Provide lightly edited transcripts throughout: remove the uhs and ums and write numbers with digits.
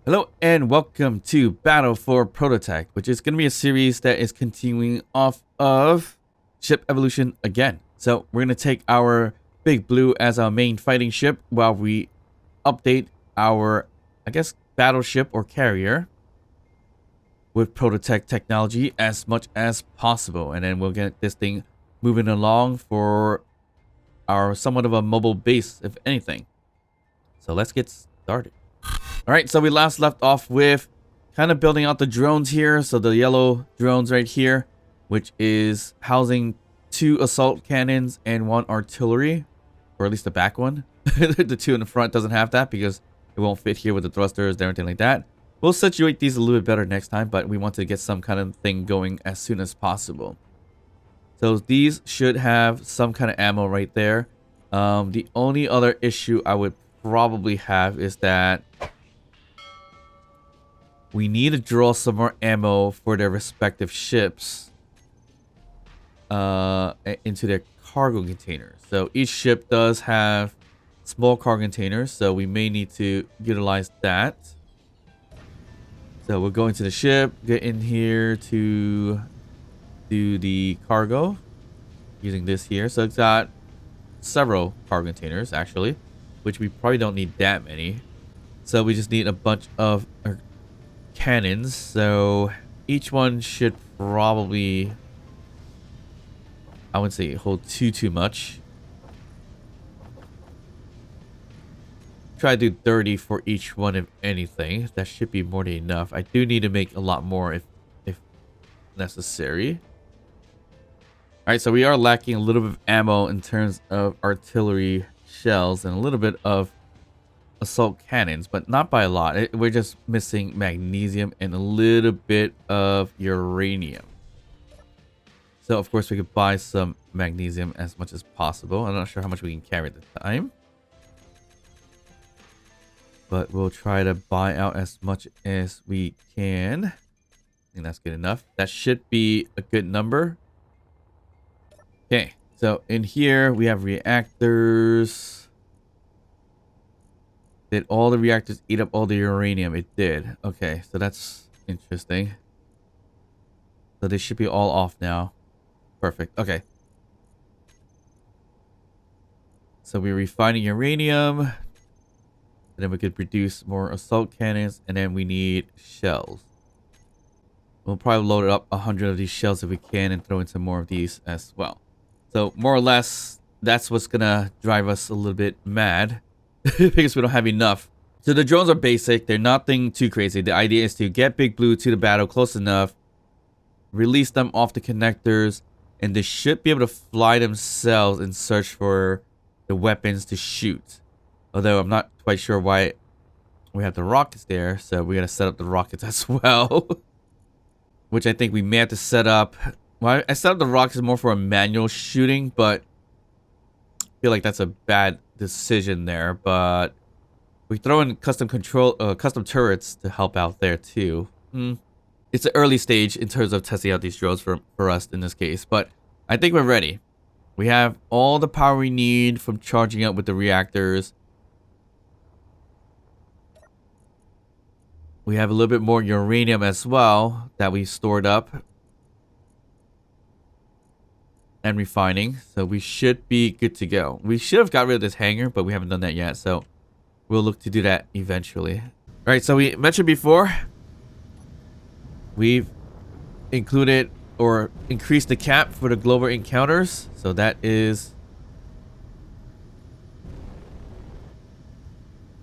Hello and welcome to Battle for Prototech, which is going to be a series that is continuing off of Ship Evolution again. So we're going to take our Big Blue as our main fighting ship while we update our, battleship or carrier with Prototech technology as much as possible. And then we'll get this thing moving along for our somewhat of a mobile base, if anything. So let's get started. Alright, so we last left off with kind of building out the drones here. So the yellow drones right here, which is housing 2 assault cannons and 1 artillery, or at least the back one. The 2 in the front doesn't have that because it won't fit here with the thrusters and everything like that. We'll situate these a little bit better next time, but we want to get some kind of thing going as soon as possible. So these should have some kind of ammo right there. The only other issue I would probably have is that we need to draw some more ammo for their respective ships into their cargo containers. So each ship does have small cargo containers, so we may need to utilize that. So we'll go into the ship, get in here to do the cargo using this here. So it's got several cargo containers actually, which we probably don't need that many. So we just need a bunch of cannons, so each one should probably, I wouldn't say hold too much. Try to do 30 for each one if anything. That should be more than enough. I do need to make a lot more if necessary. Alright, so we are lacking a little bit of ammo in terms of artillery shells and a little bit of assault cannons, but not by a lot. We're just missing magnesium and a little bit of uranium. So of course we could buy some magnesium as much as possible. I'm not sure how much we can carry at the time, but we'll try to buy out as much as we can. I think that's good enough. That should be a good number. Okay, so in here we have reactors. Did all the reactors eat up all the uranium? It did. Okay, so that's interesting. So they should be all off now. Perfect. Okay. So we're refining uranium. And then we could produce more assault cannons. And then we need shells. We'll probably load up 100 of these shells if we can and throw in some more of these as well. So more or less, that's what's gonna drive us a little bit mad. Because we don't have enough. So the drones are basic. They're nothing too crazy. The idea is to get Big Blue to the battle close enough, release them off the connectors, and they should be able to fly themselves and search for the weapons to shoot. Although I'm not quite sure why we have the rockets there, so we gotta set up the rockets as well. Which I think we may have to set up. Well, I set up the rockets more for a manual shooting, but I feel like that's a bad decision there. But we throw in custom turrets to help out there too. It's an early stage in terms of testing out these drones for us in this case, but I think we're ready. We have all the power we need from charging up with the reactors. We have a little bit more uranium as well that we stored up and refining, so we should be good to go. We should have got rid of this hangar, but we haven't done that yet, so we'll look to do that eventually. All right, so we mentioned before we've included or increased the cap for the global encounters, so that is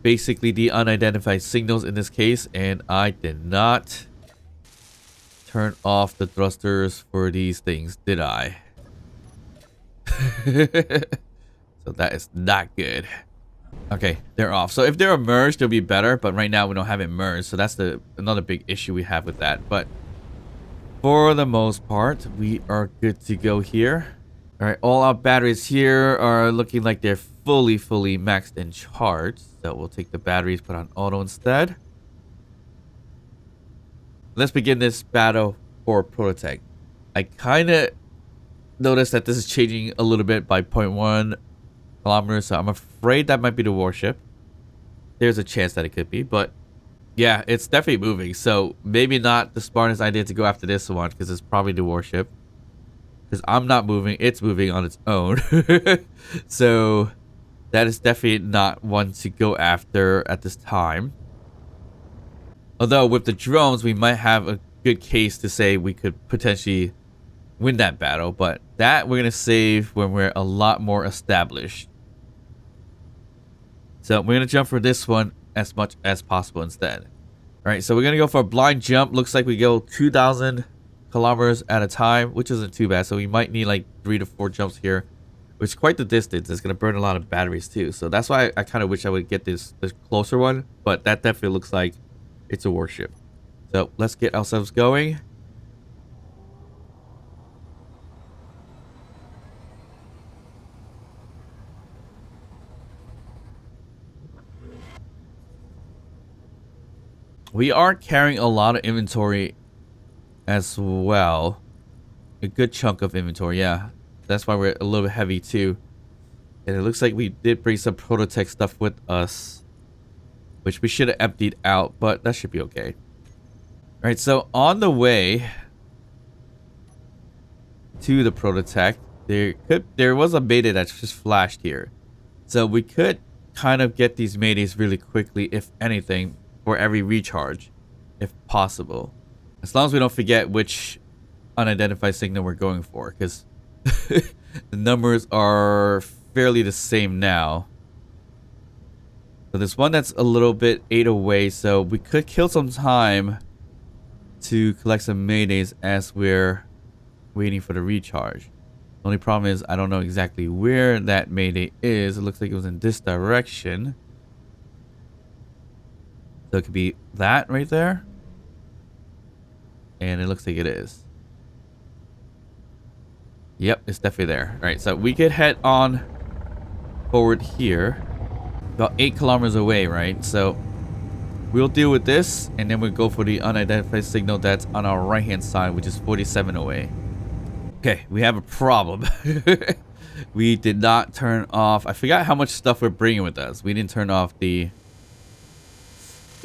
basically the unidentified signals in this case, and I did not turn off the thrusters for these things, did I? So that is not good. Okay, they're off. So if they're merged, they'll be better, but right now we don't have it merged, so that's another big issue we have with that. But for the most part, we are good to go here. All right, all our batteries here are looking like they're fully maxed and charged, so we'll take the batteries, put on auto instead. Let's begin this battle for Prototech. I kind of notice that this is changing a little bit by 0.1 kilometers, so I'm afraid that might be the warship. There's a chance that it could be, but Yeah, it's definitely moving. So maybe not the smartest idea to go after this one because it's probably the warship. Because I'm not moving, it's moving on its own. So that is definitely not one to go after at this time. Although with the drones, we might have a good case to say we could potentially win that battle. But that we're going to save when we're a lot more established. So we're going to jump for this one as much as possible instead. Alright, so we're going to go for a blind jump. Looks like we go 2,000 kilometers at a time, which isn't too bad. So we might need like 3 to 4 jumps here, which is quite the distance. It's going to burn a lot of batteries too. So that's why I kind of wish I would get this closer one. But that definitely looks like it's a warship. So let's get ourselves going. We are carrying a lot of inventory as well. A good chunk of inventory, yeah. That's why we're a little bit heavy too. And it looks like we did bring some Prototech stuff with us, which we should have emptied out, but that should be okay. Alright, so on the way to the Prototech, there was a mayday that just flashed here. So we could kind of get these maydays really quickly, if anything, for every recharge, if possible. As long as we don't forget which unidentified signal we're going for, because the numbers are fairly the same now. So there's one that's a little bit 8 away, so we could kill some time to collect some maydays as we're waiting for the recharge. The only problem is I don't know exactly where that mayday is. It looks like it was in this direction. So it could be that right there. And it looks like it is. Yep, it's definitely there. Alright, so we could head on forward here. About 8 kilometers away, right? So we'll deal with this, and then we'll go for the unidentified signal that's on our right-hand side, which is 47 away. Okay, we have a problem. We did not turn off... I forgot how much stuff we're bringing with us. We didn't turn off the...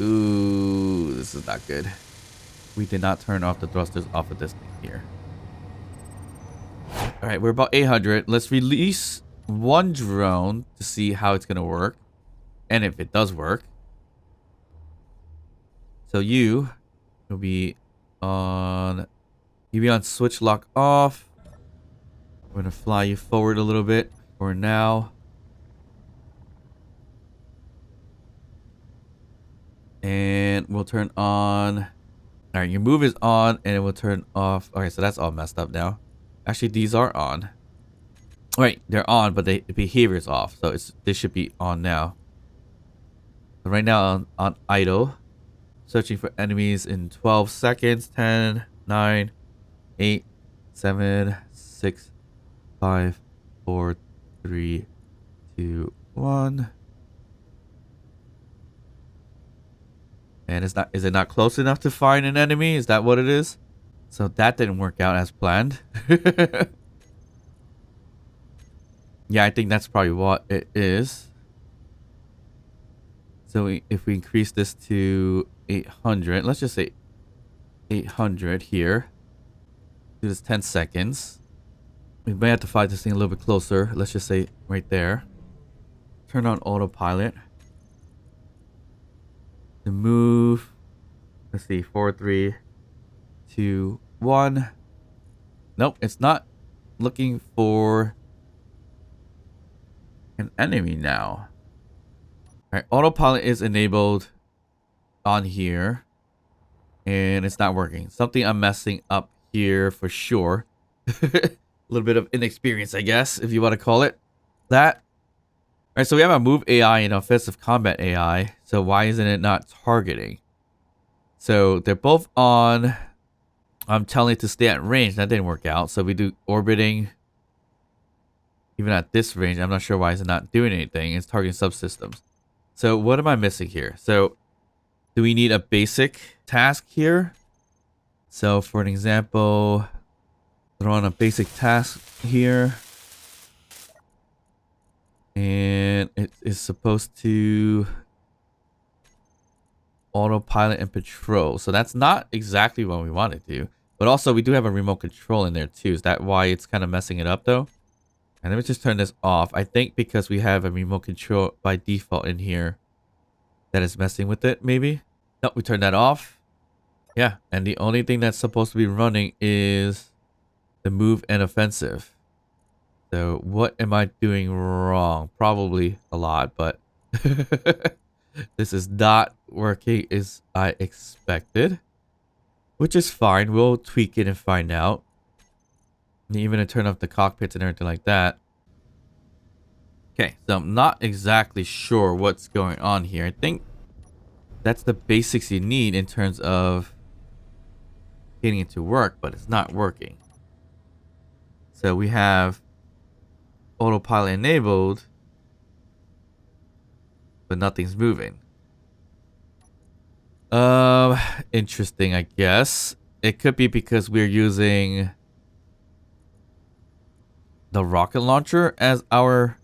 Ooh, this is not good. We did not turn off the thrusters off of this thing here. Alright, we're about 800. Let's release one drone to see how it's going to work. And if it does work. So you will be on... You'll be on switch lock off. We're going to fly you forward a little bit for now. And we'll turn on... Alright, your move is on and it will turn off. Okay, so that's all messed up now. Actually, these are on. Wait, they're on, but the behavior is off. So this should be on now. So right now on idle. Searching for enemies in 12 seconds. 10, 9, 8, 7, 6, 5, 4, 3, 2, 1. And is it not close enough to find an enemy? Is that what it is? So that didn't work out as planned. Yeah, I think that's probably what it is. So if we increase this to 800, let's just say 800 here. Do this 10 seconds. We may have to fly this thing a little bit closer. Let's just say right there. Turn on autopilot. The move. Let's see, 4, 3, 2, 1. Nope, it's not looking for an enemy now. Alright, autopilot is enabled on here. And it's not working. Something I'm messing up here for sure. A little bit of inexperience, I guess, if you want to call it that. Alright, so we have a move AI and offensive combat AI. So why isn't it not targeting? So they're both on. I'm telling it to stay at range. That didn't work out. So we do orbiting. Even at this range, I'm not sure why it's not doing anything. It's targeting subsystems. So what am I missing here? So do we need a basic task here? So for an example, throw on a basic task here. And it is supposed to autopilot and patrol. So that's not exactly what we want to do. But also, we do have a remote control in there too. Is that why it's kind of messing it up though? And let me just turn this off. I think because we have a remote control by default in here that is messing with it, maybe? Nope, we turned that off. Yeah, and the only thing that's supposed to be running is the move and offensive. So what am I doing wrong? Probably a lot, but this is not working as I expected, which is fine. We'll tweak it and find out. And even to turn off the cockpits and everything like that. Okay, so I'm not exactly sure what's going on here. I think that's the basics you need in terms of getting it to work, but it's not working. So we have autopilot enabled, but nothing's moving. Interesting, I guess. It could be because we're using the rocket launcher as our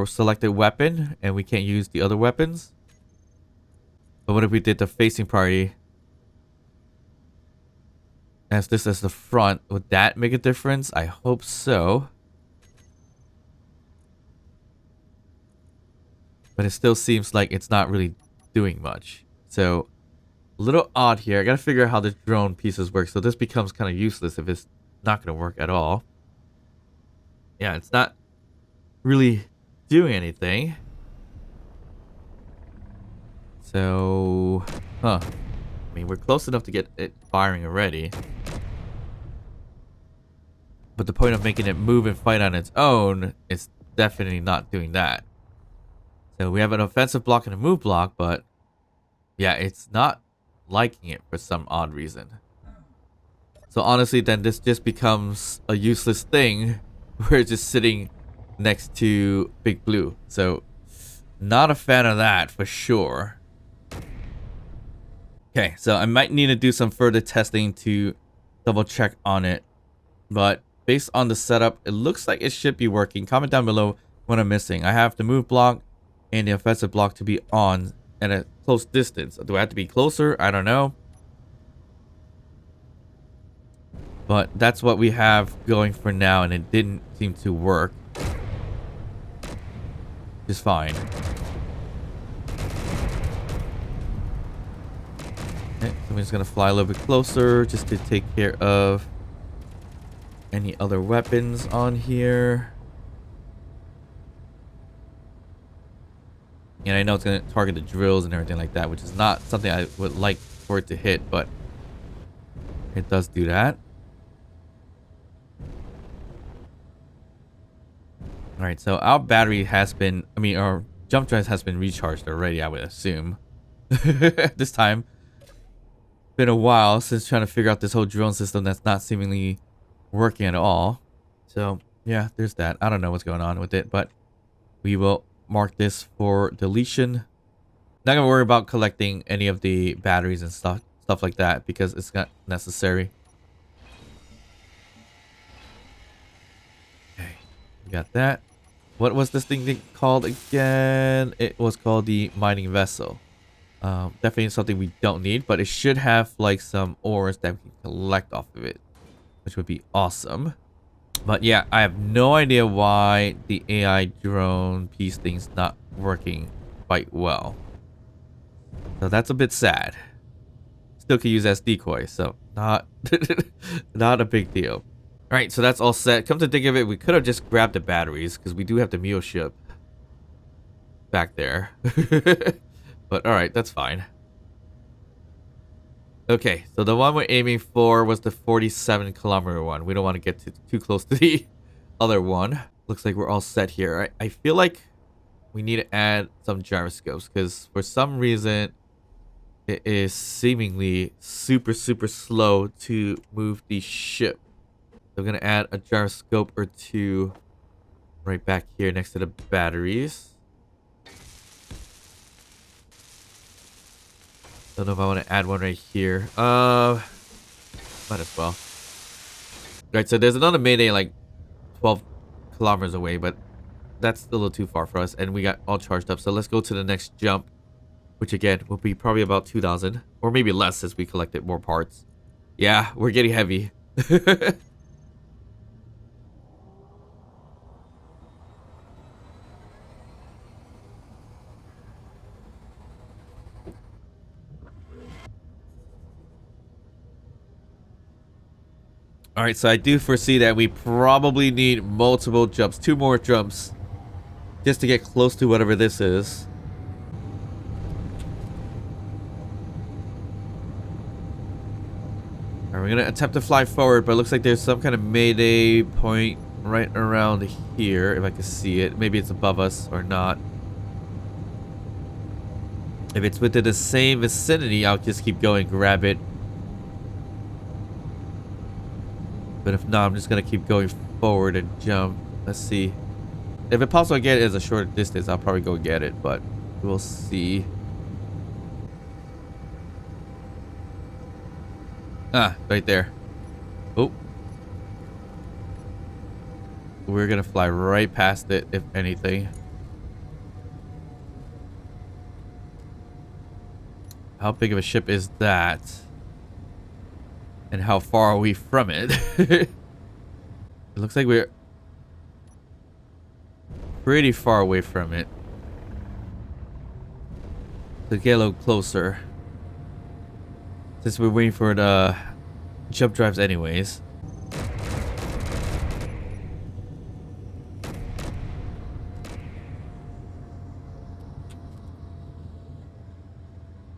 selected weapon, and we can't use the other weapons. But what if we did the facing party as this as the front? Would that make a difference? I hope so. But it still seems like it's not really doing much. So, a little odd here. I gotta figure out how the drone pieces work. So this becomes kind of useless if it's not gonna work at all. Yeah, it's not really doing anything. So, I mean, we're close enough to get it firing already. But the point of making it move and fight on its own is definitely not doing that. So we have an offensive block and a move block, but yeah, it's not liking it for some odd reason. So honestly, then this just becomes a useless thing. We're just sitting next to Big Blue. So not a fan of that for sure. Okay, so I might need to do some further testing to double check on it. But based on the setup, it looks like it should be working. Comment down below what I'm missing. I have the move block and the offensive block to be on at a close distance. Do I have to be closer? I don't know. But that's what we have going for now, and it didn't seem to work. Just fine. Okay, so I'm just gonna fly a little bit closer just to take care of any other weapons on here. And I know it's going to target the drills and everything like that, which is not something I would like for it to hit, but it does do that. Alright, so our battery has been, our jump drive has been recharged already, I would assume. This time. Been a while since trying to figure out this whole drone system that's not seemingly working at all. So, yeah, there's that. I don't know what's going on with it, but we will mark this for deletion. Not gonna worry about collecting any of the batteries and stuff like that because it's not necessary. Okay, we got that. What was this thing called again? It was called the mining vessel. Definitely something we don't need, but it should have like some ores that we can collect off of it, which would be awesome. But yeah, I have no idea why the AI drone piece thing's not working quite well. So that's a bit sad. Still could use as decoy, so not not a big deal. Alright, so that's all set. Come to think of it, we could have just grabbed the batteries because we do have the mule ship back there. But alright, that's fine. Okay, so the one we're aiming for was the 47-kilometer one. We don't want to get too close to the other one. Looks like we're all set here. I feel like we need to add some gyroscopes because for some reason it is seemingly super slow to move the ship. So I'm going to add a gyroscope or two right back here next to the batteries. Don't know if I want to add one right here. Might as well. Right, so there's another mayday like 12 kilometers away, but that's a little too far for us, and we got all charged up. So let's go to the next jump which again will be probably about 2,000 or maybe less as we collected more parts. Yeah, we're getting heavy. All right, so I do foresee that we probably need multiple jumps, 2 more jumps, just to get close to whatever this is. All right, we're gonna attempt to fly forward, but it looks like there's some kind of mayday point right around here, if I can see it. Maybe it's above us or not. If it's within the same vicinity, I'll just keep going, grab it. But if not, I'm just gonna keep going forward and jump. Let's see. If it's possible to get it as a short distance, I'll probably go get it, but we'll see. Ah, right there. Oh. We're gonna fly right past it, if anything. How big of a ship is that? And how far are we from it? It looks like we're pretty far away from it. Let's get a little closer. Since we're waiting for the jump drives anyways.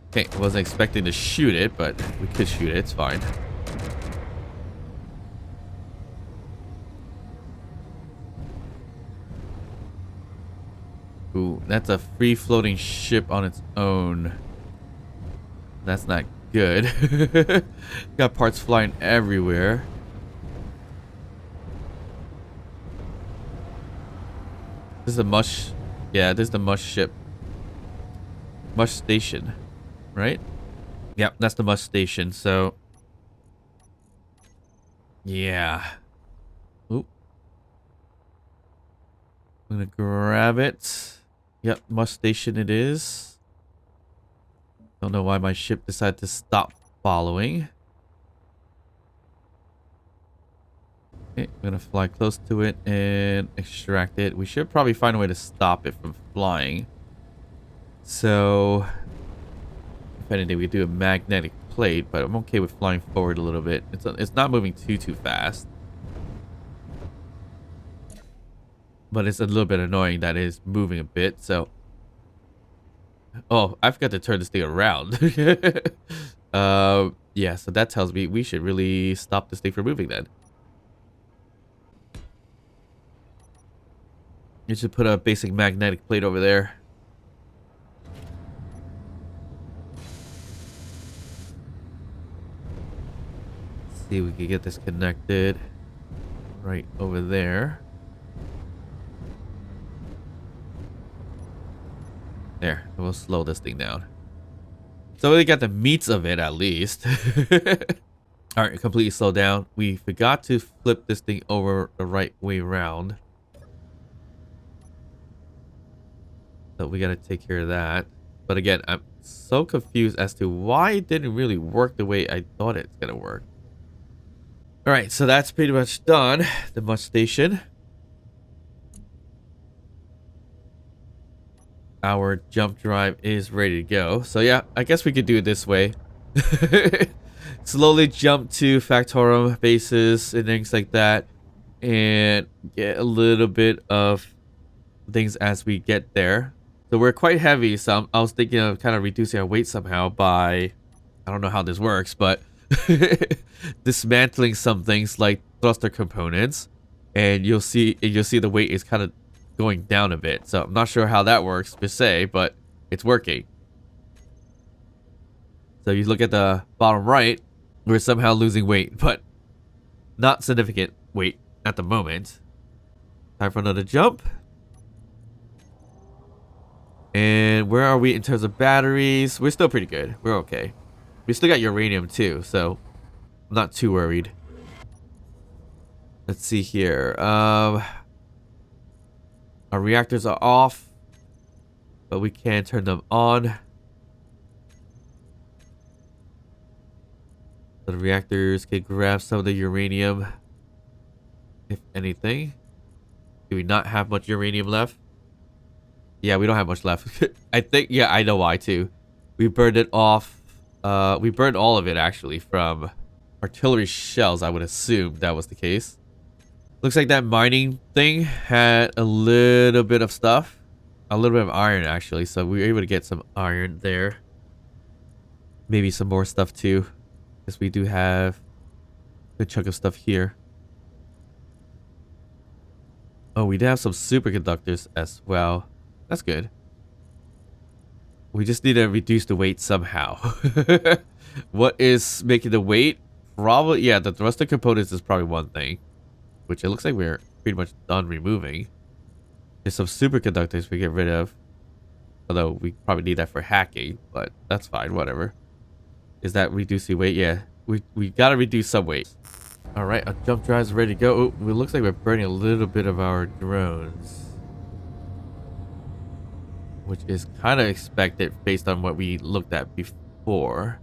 Okay, wasn't expecting to shoot it, but we could shoot it, it's fine. Ooh, that's a free-floating ship on its own. That's not good. Got parts flying everywhere. This is a mush. Yeah, this is the mush ship. Mush station, right? Yep, that's the mush station, so... Yeah. Oop. I'm gonna grab it. Yep, mush station it is. Don't know why my ship decided to stop following. Okay, I'm gonna fly close to it and extract it. We should probably find a way to stop it from flying. So, if anything, we could do a magnetic plate, but I'm okay with flying forward a little bit. It's not moving too fast. But it's a little bit annoying that it is moving a bit, so... Oh, I forgot to turn this thing around. Yeah, so that tells me we should really stop this thing from moving then. You should put a basic magnetic plate over there. Let's see if we can get this connected right over there. There, we'll slow this thing down. So we got the meats of it at least. Alright, completely slow down. We forgot to flip this thing over the right way around. So we gotta take care of that. But again, I'm so confused as to why it didn't really work the way I thought it's gonna work. Alright, so that's pretty much done. The mush station. Our jump drive is ready to go. So yeah, I guess we could do it this way. Slowly jump to factorium bases and things like that. And get a little bit of things as we get there. So we're quite heavy, so I was thinking of kind of reducing our weight somehow by... I don't know how this works, but... dismantling some things like thruster components. And you'll see the weight is kind of going down a bit. So I'm not sure how that works per se, but it's working. So you look at the bottom right, we're somehow losing weight, but not significant weight at the moment. Time for another jump. And where are we in terms of batteries? We're still pretty good. We're okay. We still got uranium too, so I'm not too worried. Let's see here. Our reactors are off, but we can turn them on. So the reactors can grab some of the uranium, if anything. Do we not have much uranium left? Yeah, we don't have much left. I think, yeah, I know why too. We burned it off. We burned all of it actually from artillery shells. I would assume that was the case. Looks like that mining thing had a little bit of stuff. A little bit of iron actually. So we were able to get some iron there. Maybe some more stuff too. Because we do have a good chunk of stuff here. Oh, we do have some superconductors as well. That's good. We just need to reduce the weight somehow. What is making the weight? Probably, yeah, the thruster components is probably one thing. Which it looks like we're pretty much done removing. There's some superconductors we get rid of. Although we probably need that for hacking, but that's fine, whatever. Is that reducing weight? Yeah, we gotta reduce some weight. Alright, our jump drive's ready to go. Oh, it looks like we're burning a little bit of our drones. Which is kind of expected based on what we looked at before.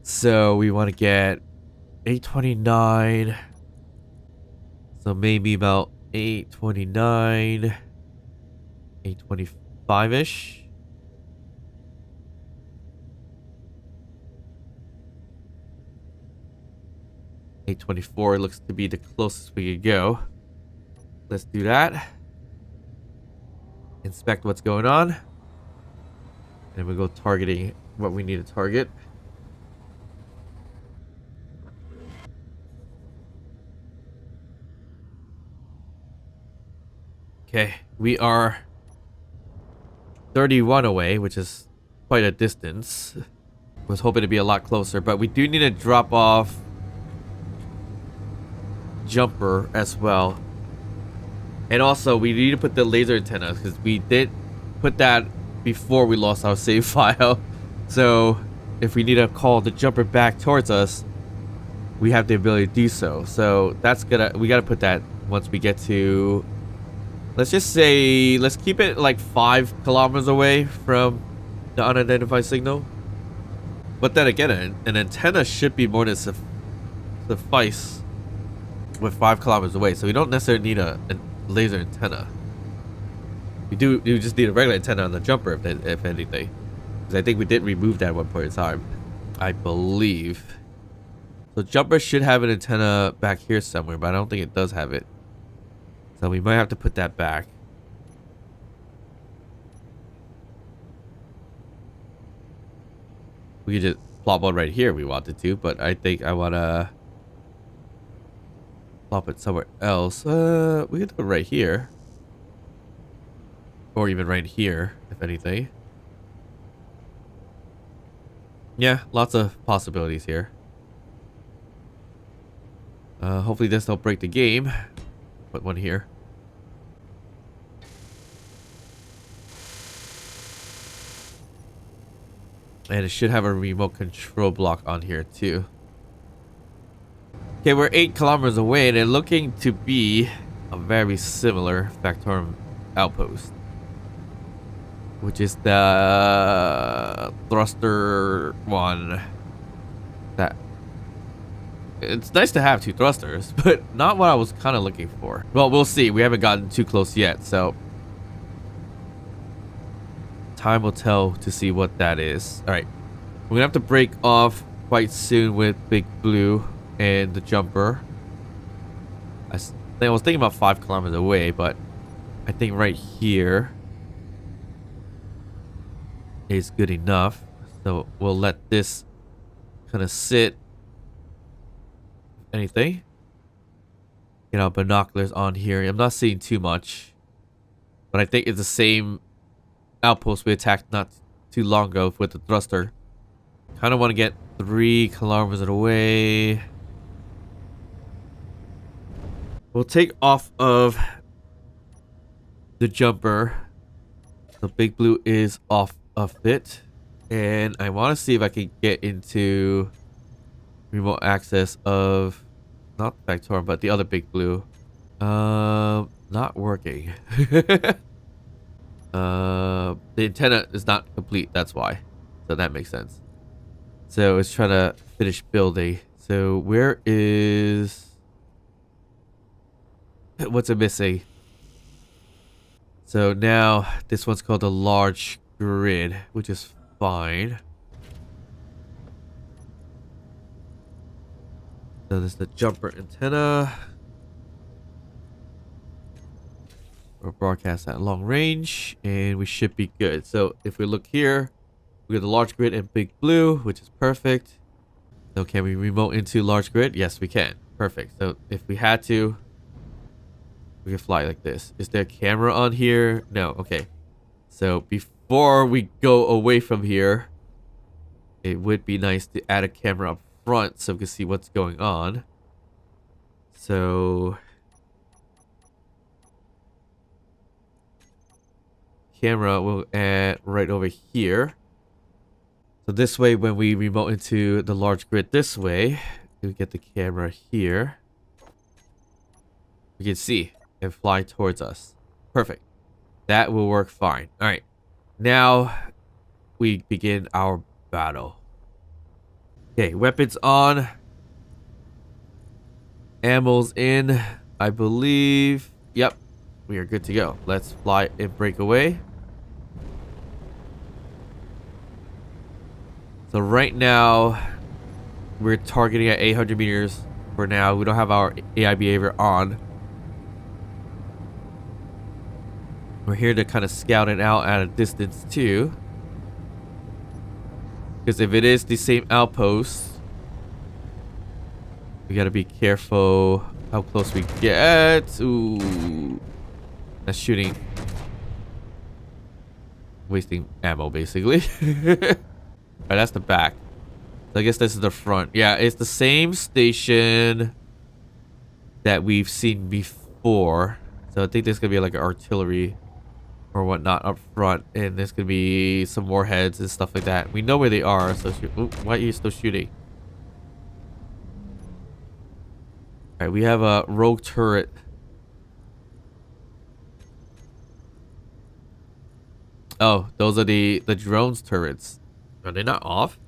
So we want to get 829. So maybe about 829. 825-ish. $824 looks to be the closest we could go. Let's do that. Inspect what's going on. And we'll go targeting what we need to target. Okay, we are 31 away, which is quite a distance. Was hoping to be a lot closer, but we do need to drop off jumper as well. And also, we need to put the laser antenna, because we did put that before we lost our save file. So, if we need to call the jumper back towards us, we have the ability to do so. So, that's we gotta put that once we get to... Let's just say, let's keep it like 5 kilometers away from the unidentified signal. But then again, an antenna should be more than suffice with 5 kilometers away. So we don't necessarily need a laser antenna. You just need a regular antenna on the jumper, if anything. Because I think we did remove that at one point in time, I believe. So jumper should have an antenna back here somewhere, but I don't think it does have it. So we might have to put that back. We could just plop one right here if we wanted to, but I think I want to plop it somewhere else. We could do it right here. Or even right here, if anything. Yeah, lots of possibilities here. Hopefully this don't break the game. Put one here. And it should have a remote control block on here too. Okay, we're 8 kilometers away and it's looking to be a very similar factorium outpost. Which is the thruster one. That it's nice to have 2 thrusters, but not what I was kind of looking for. Well, we'll see. We haven't gotten too close yet, so time will tell to see what that is. All right, we're gonna have to break off quite soon with Big Blue and the jumper. I was thinking about 5 kilometers away, but I think right here is good enough. So we'll let this kind of sit. Anything? Get our binoculars on here. I'm not seeing too much, but I think it's the same outpost we attacked not too long ago with the thruster. Kind of want to get 3 kilometers away. We'll take off of the jumper. The Big Blue is off of it, and I want to see if I can get into remote access of not Factorium, but the other Big Blue. Not working. The antenna is not complete, that's why. So that makes sense. So it's trying to finish building. So where is... What's it missing? So now this one's called a large grid, which is fine. So there's the jumper antenna. Or broadcast at long range, and we should be good. So if we look here, we got the large grid in big blue, which is perfect. So can we remote into large grid? Yes, we can. Perfect. So if we had to, we can fly like this. Is there a camera on here? No. Okay. So before we go away from here, it would be nice to add a camera up front so we can see what's going on. So camera will add right over here. So this way, when we remote into the large grid this way, we get the camera here. We can see and fly towards us. Perfect. That will work fine. All right. Now we begin our battle. Okay, weapons on. Ammo's in. I believe. Yep. We are good to go. Let's fly and break away. So right now, we're targeting at 800 meters for now. We don't have our AI behavior on. We're here to kind of scout it out at a distance too. Because if it is the same outpost, we gotta be careful how close we get. Ooh. That's shooting. Wasting ammo, basically. Alright, that's the back. So I guess this is the front. Yeah, it's the same station that we've seen before. So I think there's gonna be like an artillery or whatnot up front, and there's gonna be some warheads and stuff like that. We know where they are, so ooh, why are you still shooting? Alright, we have a rogue turret. Oh, those are the drones turrets. Are they not off?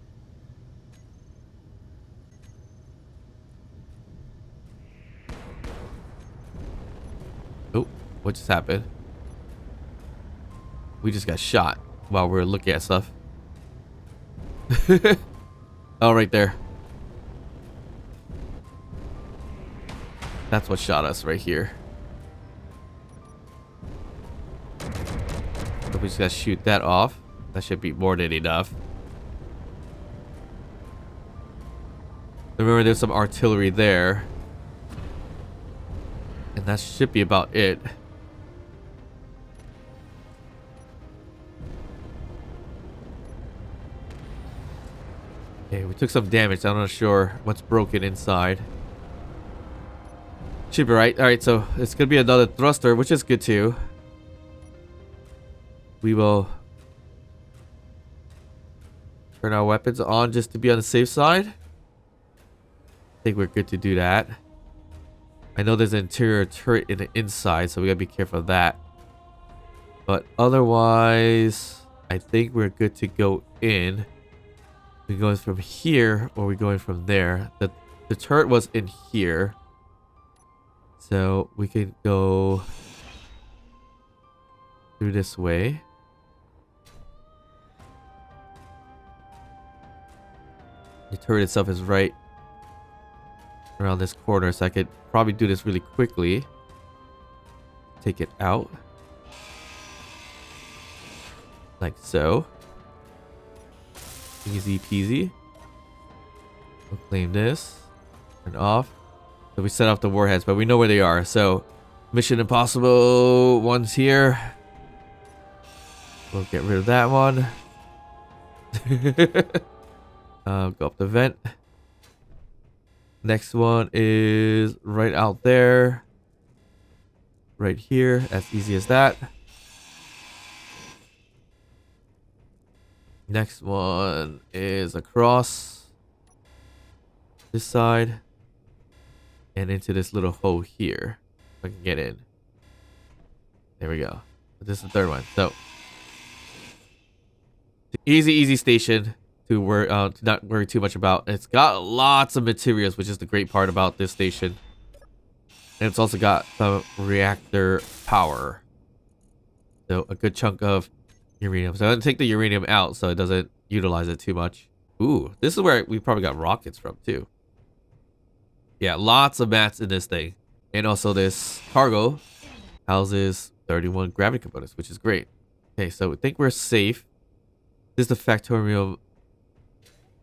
Oh, what just happened? We just got shot while we were looking at stuff. Oh, right there. That's what shot us right here. So we just gotta shoot that off. That should be more than enough. Remember, there's some artillery there. And that should be about it. Okay, we took some damage. I'm not sure what's broken inside. Should be right. Alright, so it's gonna be another thruster, which is good too. We will turn our weapons on just to be on the safe side. I think we're good to do that. I know there's an interior turret in the inside, so we gotta be careful of that. But otherwise, I think we're good to go in. We're going from here, or we're going from there. The turret was in here. So we can go through this way. The turret itself is right around this corner, so I could probably do this really quickly. Take it out. Like so. Easy peasy. We'll claim this. Turn off. So we set off the warheads, but we know where they are. So Mission Impossible one's here. We'll get rid of that one. Go up the vent. Next one is right out there. Right here. As easy as that. Next one is across this side. And into this little hole here. If I can get in. There we go. This is the third one. So easy station to not worry too much about. It's got lots of materials, which is the great part about this station. And it's also got some reactor power. So a good chunk of uranium. So I'm gonna take the uranium out so it doesn't utilize it too much. Ooh, this is where we probably got rockets from too. Yeah, lots of mats in this thing. And also this cargo houses 31 gravity components, which is great. Okay, so I think we're safe. This is the factorium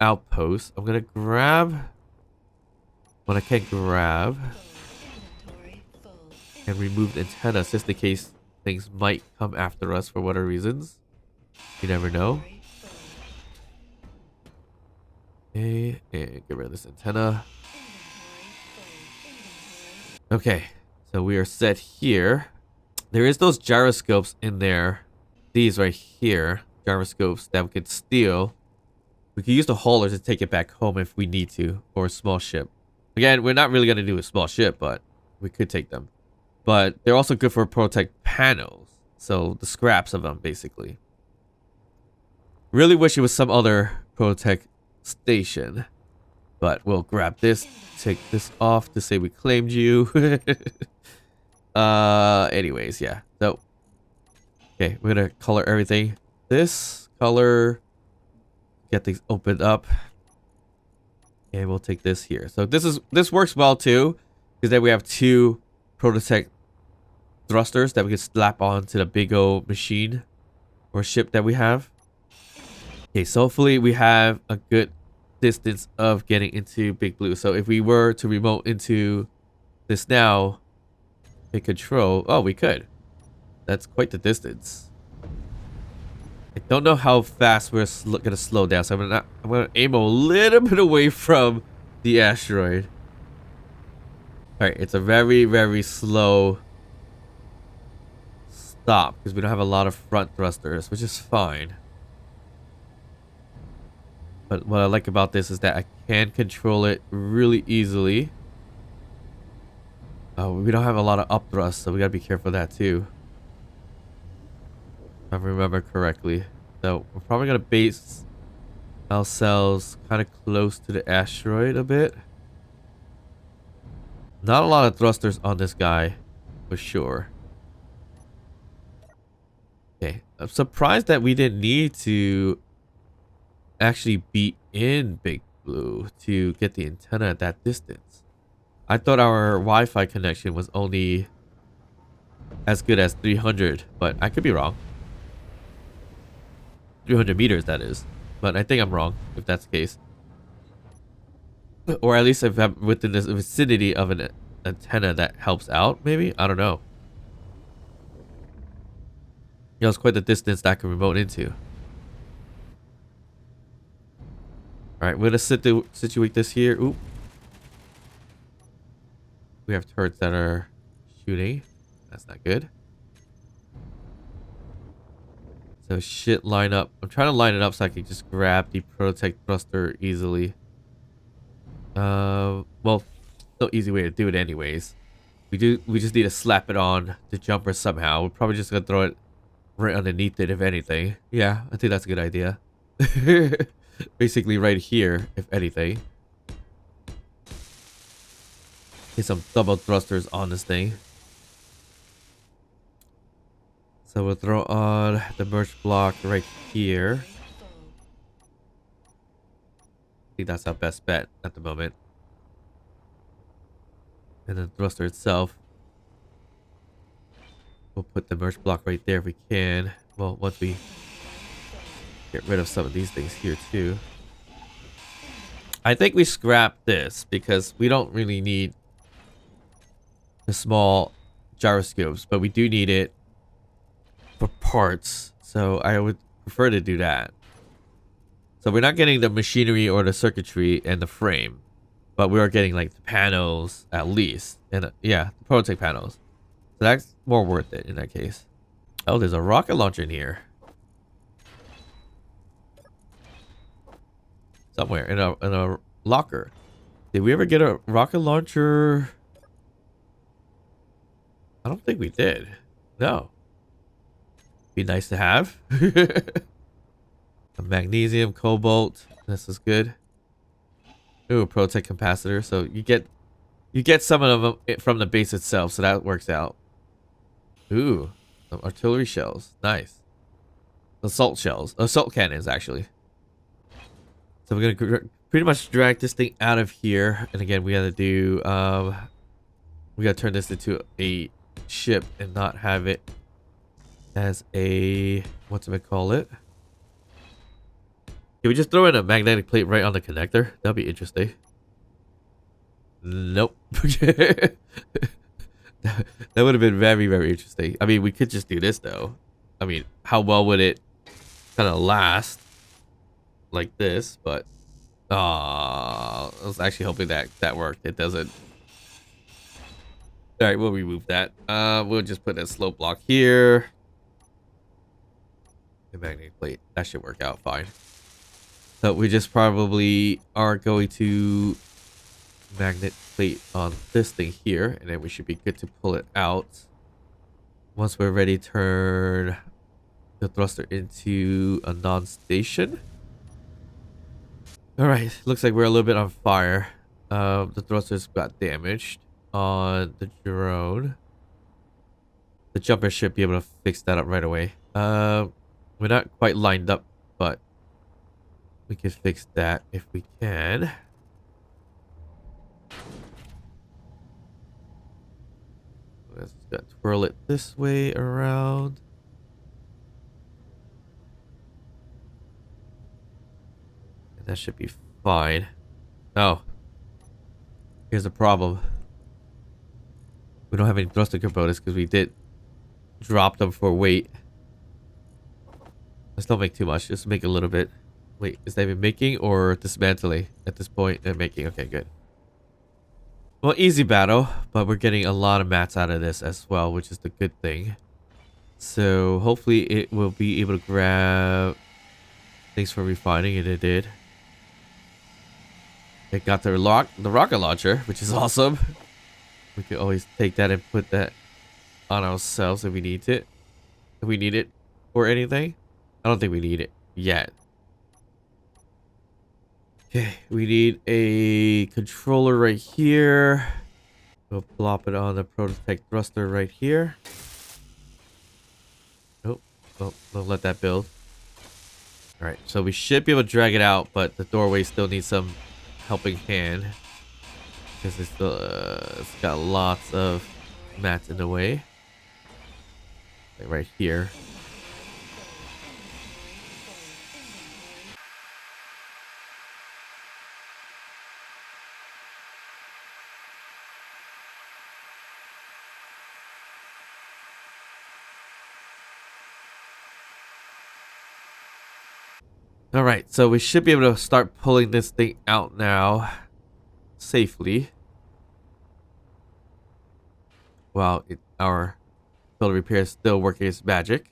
outpost. I'm gonna grab what I can grab and remove the antenna just in case things might come after us for whatever reasons. You never know. Okay, and get rid of this antenna. Okay, so we are set here. There is those gyroscopes in there. These right here, gyroscopes that we could steal. We could use the haulers to take it back home if we need to, or a small ship. Again, we're not really going to do a small ship, but we could take them. But they're also good for Prototech panels. So the scraps of them, basically. Really wish it was some other Prototech station. But we'll grab this, take this off to say we claimed you. Anyways, yeah. So, okay, we're gonna color everything. This color, get things opened up. And we'll take this here. So this works well too, because then we have two Prototech thrusters that we can slap onto the big old machine or ship that we have. Okay, so hopefully we have a good distance of getting into Big Blue. So if we were to remote into this now, in control, oh, we could. That's quite the distance. I don't know how fast we're gonna slow down, so I'm gonna aim a little bit away from the asteroid. All right, it's a very, very slow stop because we don't have a lot of front thrusters, which is fine. But what I like about this is that I can control it really easily. We don't have a lot of up thrust, so we gotta be careful of that too. If I remember correctly. So we're probably gonna base ourselves kind of close to the asteroid a bit. Not a lot of thrusters on this guy, for sure. Okay, I'm surprised that we didn't need to actually be in Big Blue to get the antenna at that distance. I thought our Wi-Fi connection was only as good as 300, but I could be wrong. 300 meters, that is. But I think I'm wrong, if that's the case. Or at least if I'm within the vicinity of an antenna that helps out, maybe? I don't know. You know, it's quite the distance that I can remote into. Alright, we're gonna situate this here. Oop. We have turrets that are shooting. That's not good. So shit line up. I'm trying to line it up so I can just grab the Prototech thruster easily. Well, no easy way to do it anyways. We just need to slap it on the jumper somehow. We're probably just gonna throw it right underneath it if anything. Yeah, I think that's a good idea. Basically right here, if anything. Get some double thrusters on this thing. So we'll throw on the merge block right here. I think that's our best bet at the moment. And then thruster itself. We'll put the merge block right there if we can. Well, once we get rid of some of these things here too. I think we scrap this because we don't really need the small gyroscopes, but we do need it for parts. So I would prefer to do that. So we're not getting the machinery or the circuitry and the frame, but we are getting like the panels at least. And yeah, the Prototech panels. So that's more worth it in that case. Oh, there's a rocket launcher in here. Somewhere in a locker. Did we ever get a rocket launcher? I don't think we did. No. Be nice to have. A magnesium, cobalt. This is good. Ooh, a Prototech capacitor. So you get some of them from the base itself, so that works out. Ooh, some artillery shells. Nice. Assault shells. Assault cannons, actually. So we're gonna pretty much drag this thing out of here. And again, we gotta do we gotta turn this into a ship and not have it as a what's it call it? Can we just throw in a magnetic plate right on the connector? That'd be interesting. Nope. That would have been very, very interesting. I mean, we could just do this though. I mean, how well would it kind of last like this? But I was actually hoping that that worked. It doesn't. All right, we'll remove that. We'll just put a slope block here. The magnetic plate. That should work out fine. So we just probably are going to magnet plate on this thing here, and then we should be good to pull it out. Once we're ready, turn the thruster into a non-station. All right, looks like we're a little bit on fire. The thrusters got damaged on the drone. The jumper should be able to fix that up right away. We're not quite lined up, but we can fix that if we can. Let's twirl it this way around. And that should be fine. Oh. Here's the problem. We don't have any thruster components because we did drop them for weight. Let's not make too much. Just make a little bit. Wait, is that even making or dismantling at this point? They're making. Okay, good. Well, easy battle, but we're getting a lot of mats out of this as well, which is the good thing. So hopefully it will be able to grab. Thanks for refining it. It did. It got the rocket launcher, which is awesome. We can always take that and put that on ourselves if we need it. If we need it or anything. I don't think we need it yet. Okay, we need a controller right here. We'll plop it on the Prototech thruster right here. Oh, well, we'll let that build. Alright, so we should be able to drag it out, but the doorway still needs some helping hand. Because it's still, it's got lots of mats in the way. Like right here. All right, so we should be able to start pulling this thing out now safely. While our build repair is still working its magic.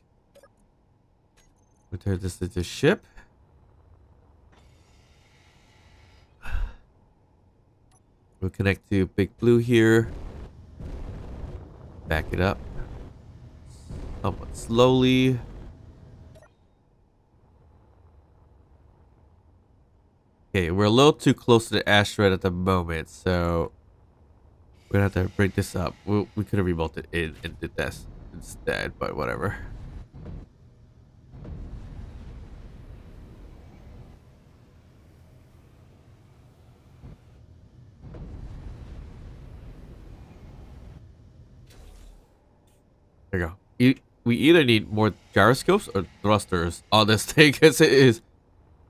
We'll turn this into ship. We'll connect to Big Blue here. Back it up. Somewhat slowly. Okay, we're a little too close to the asteroid at the moment, so we're gonna have to break this up. We could have rebuilt it in and did this instead, but whatever. There you go. We either need more gyroscopes or thrusters on this thing because it is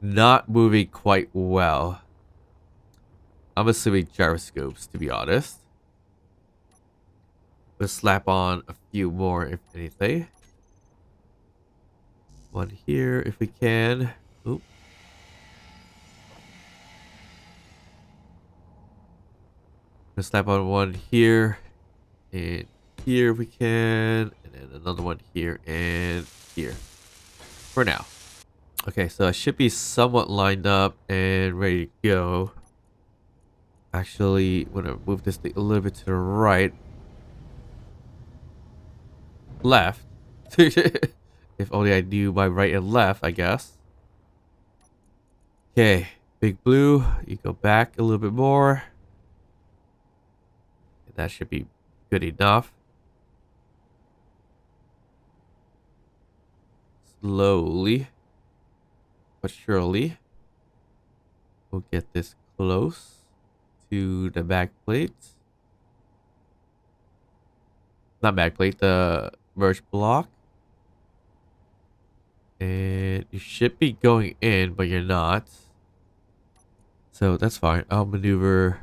not moving quite well. I'm assuming gyroscopes, to be honest. We'll slap on a few more, if anything. One here, if we can. Oop. We'll slap on one here. And here, if we can. And then another one here and here. For now. Okay, so I should be somewhat lined up and ready to go. Actually, I'm gonna move this thing a little bit to the right. Left. If only I knew my right and left, I guess. Okay, Big Blue, you go back a little bit more. That should be good enough. Slowly but surely, we'll get this close to the back plate. Not back plate, the merge block. And you should be going in, but you're not. So that's fine. I'll maneuver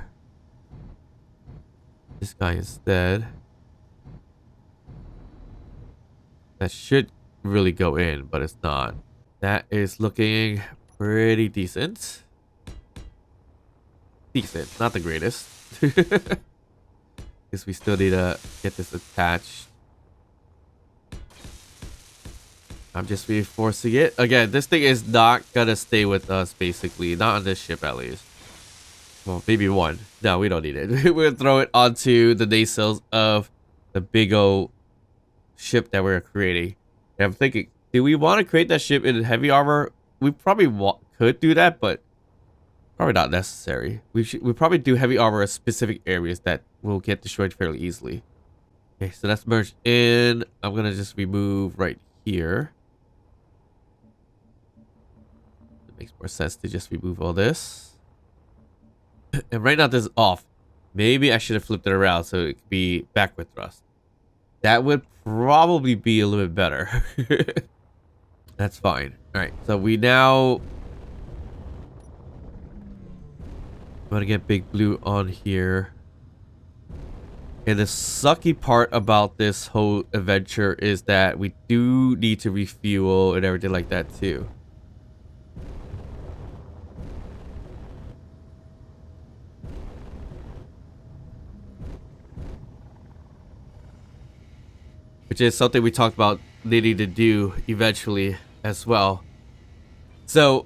this guy instead. That should really go in, but it's not. That is looking pretty decent. Decent, not the greatest. Guess we still need to get this attached. I'm just reinforcing it. Again, this thing is not gonna stay with us, basically. Not on this ship, at least. Well, maybe one. No, we don't need it. We'll throw it onto the nacelles of the big old ship that we're creating. And I'm thinking, do we want to create that ship in heavy armor? We probably could do that, but probably not necessary. We probably do heavy armor in specific areas that will get destroyed fairly easily. Okay, so that's merged in. I'm gonna just remove right here. It makes more sense to just remove all this. And right now this is off. Maybe I should have flipped it around so it could be backward thrust. That would probably be a little bit better. That's fine. Alright, so we now want to get Big Blue on here. And the sucky part about this whole adventure is that we do need to refuel and everything like that too. Which is something we talked about needing to do eventually as well. So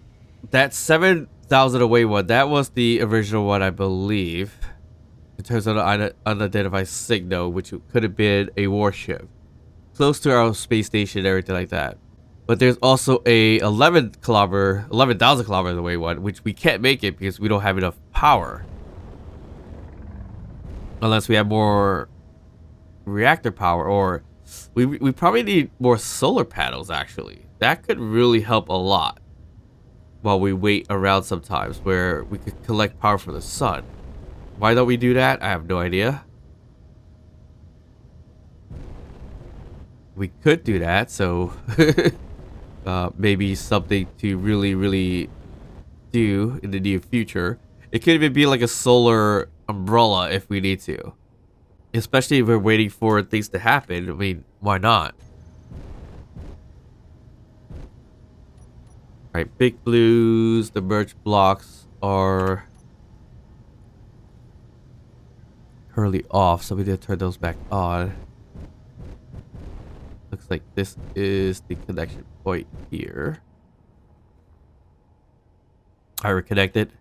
that 7,000 away one, that was the original one, I believe. In terms of the unidentified signal, which could have been a warship. Close to our space station and everything like that. But there's also a 11,000 kilometers away one, which we can't make it because we don't have enough power. Unless we have more reactor power, or we probably need more solar panels, actually. That could really help a lot while we wait around sometimes, where we could collect power from the sun. Why don't we do that? I have no idea. We could do that, so maybe something to really do in the near future. It could even be like a solar umbrella if we need to. Especially if we're waiting for things to happen. I mean, why not? Alright, Big Blues, the merge blocks are currently off, so we need to turn those back on. Looks like this is the connection point here. Alright, we're connected.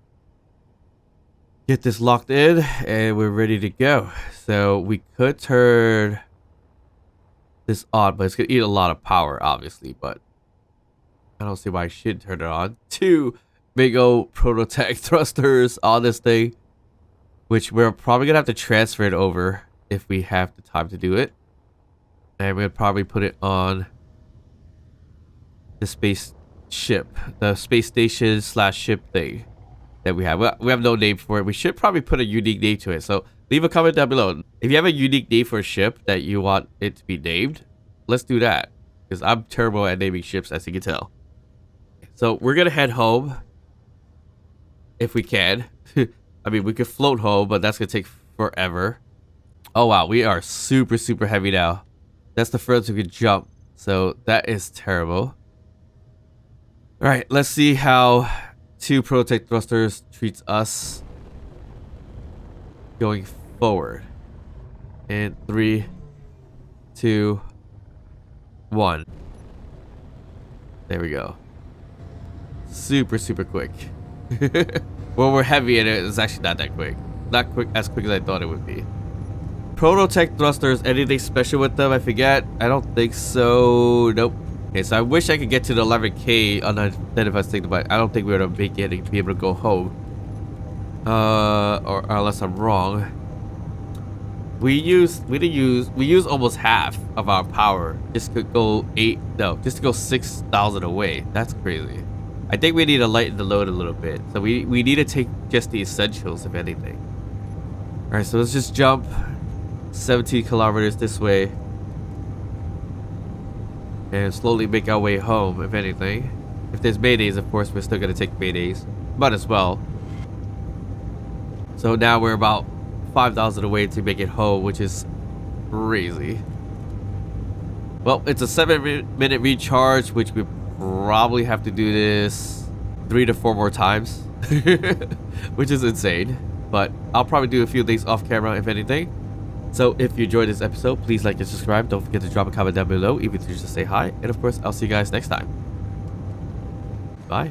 Get this locked in, and we're ready to go. So we could turn this on, but it's gonna eat a lot of power, obviously, but I don't see why I should turn it on. 2 big old Prototech thrusters on this thing, which we're probably gonna have to transfer it over if we have the time to do it. And we'll probably put it on the space ship, the space station slash ship thing that we have. We have no name for it. We should probably put a unique name to it. So leave a comment down below. If you have a unique name for a ship that you want it to be named, let's do that. Because I'm terrible at naming ships, as you can tell. So we're going to head home. If we can. I mean, we could float home, but that's going to take forever. Oh, wow. We are super heavy now. That's the furthest we could jump. So that is terrible. Alright, let's see how 2 Prototech thrusters treats us going forward. In 3, 2, 1. There we go. Super quick. When we're heavy in it, it's actually not that quick. Not as quick as I thought it would be. Prototech thrusters, anything special with them? I forget. I don't think so. Nope. Okay, so I wish I could get to the 11K on the identified signal, but I don't think we're gonna make it to be able to go home. Or unless I'm wrong. We use almost half of our power just to go 6,000 away. That's crazy. I think we need to lighten the load a little bit. So we need to take just the essentials, if anything. All right, so let's just jump 17 kilometers this way and slowly make our way home, if anything. If there's maydays, of course, we're still gonna take maydays. Might as well. So now we're about 5,000 away to make it home, which is crazy. Well, it's a 7-minute recharge, which we probably have to do this 3 to 4 more times, which is insane. But I'll probably do a few things off camera, if anything. So if you enjoyed this episode, please like and subscribe. Don't forget to drop a comment down below, even if you just say hi. And of course, I'll see you guys next time. Bye.